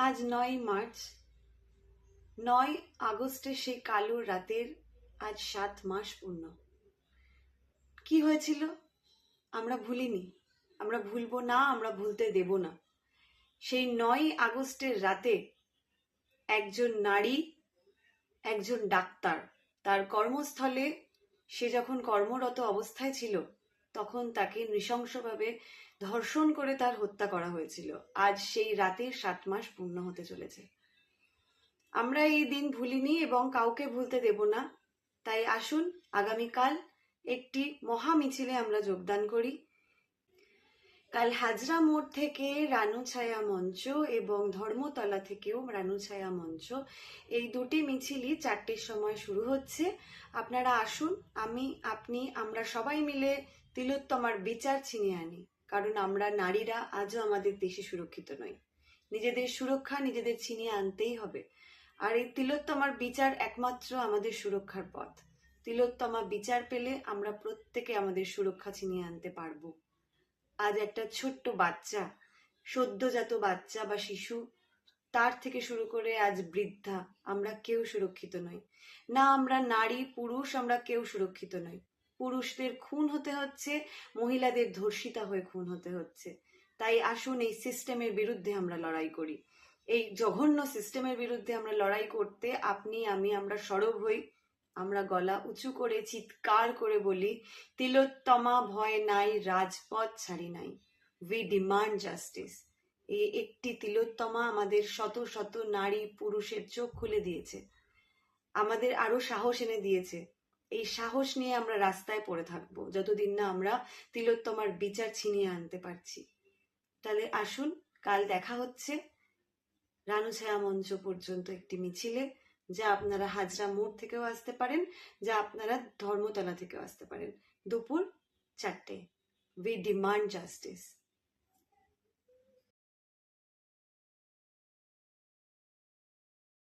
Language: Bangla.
আজ 9ই মার্চ। 9 আগস্টের সেই কালো রাতের আজ 7 মাস পূর্ণ। কি হয়েছিল আমরা ভুলিনি, আমরা ভুলবো না, আমরা ভুলতে দেব না। সেই 9ই আগস্টের রাতে একজন নারী, একজন ডাক্তার, তার কর্মস্থলে সে যখন কর্মরত অবস্থায় ছিল তখন তাকে নৃশংসভাবে ধর্ষণ করে তার হত্যা করা হয়েছিল। আজ সেই রাতের 7 মাস পূর্ণ হতে চলেছে। আমরা এই দিন ভুলিনি এবং কাউকে ভুলতে দেব না। তাই আসুন আগামীকাল একটি মহা মিছিলে আমরা যোগদান করি। কাল হাজরা মোড় থেকে রানুছায়া মঞ্চ এবং ধর্মতলা থেকেও রানুছায়া মঞ্চ, এই দুটি মিছিলই 4টের সময় শুরু হচ্ছে। আপনারা আসুন, আপনি আমরা সবাই মিলে তিলোত্তমার বিচার ছিনিয়ে আনি। কারণ আমরা নারীরা আজও আমাদের দেশে সুরক্ষিত নই। নিজেদের সুরক্ষা নিজেদের ছিনিয়ে আনতেই হবে। আর এই তিলোত্তমার বিচার একমাত্র আমাদের সুরক্ষার পথ। তিলোত্তমা বিচার পেলে আমরা প্রত্যেকে আমাদের সুরক্ষা ছিনিয়ে আনতে পারবো। আজ একটা ছোট্ট বাচ্চা, সদ্যজাত বাচ্চা বা শিশু, তার থেকে শুরু করে আজ বৃদ্ধা, আমরা কেউ সুরক্ষিত নই। না আমরা নারী পুরুষ, আমরা কেউ সুরক্ষিত নই। পুরুষদের খুন হতে হচ্ছে, মহিলাদের ধর্ষিতা হয়ে খুন হতে হচ্ছে। তাই আসুন এই সিস্টেমের বিরুদ্ধে আমরা লড়াই করি। এই জঘন্য সিস্টেমের বিরুদ্ধে আমরা লড়াই করতে আপনি আমি আমরা সরব হই। আমরা গলা উঁচু করে চিৎকার করে বলি, তিলোত্তমা ভয় নাই, রাজপথ ছাড়ি নাই। We demand justice. এই একটি তিলোত্তমা আমাদের শত শত নারী পুরুষের চোখ খুলে দিয়েছে, আমাদের আরো সাহস এনে দিয়েছে। এই সাহস নিয়ে আমরা রাস্তায় পড়ে থাকবো যতদিন না আমরা তিলোত্তমার বিচার ছিনিয়ে আনতে পারছি। তাহলে আসুন, কাল দেখা হচ্ছে রানুছায়া মঞ্চ পর্যন্ত একটি মিছিলে, যা আপনারা হাজরা মোড় থেকেও আসতে পারেন, যা আপনারা ধর্মতলা থেকেও আসতে পারেন। দুপুর 4টে। We demand justice.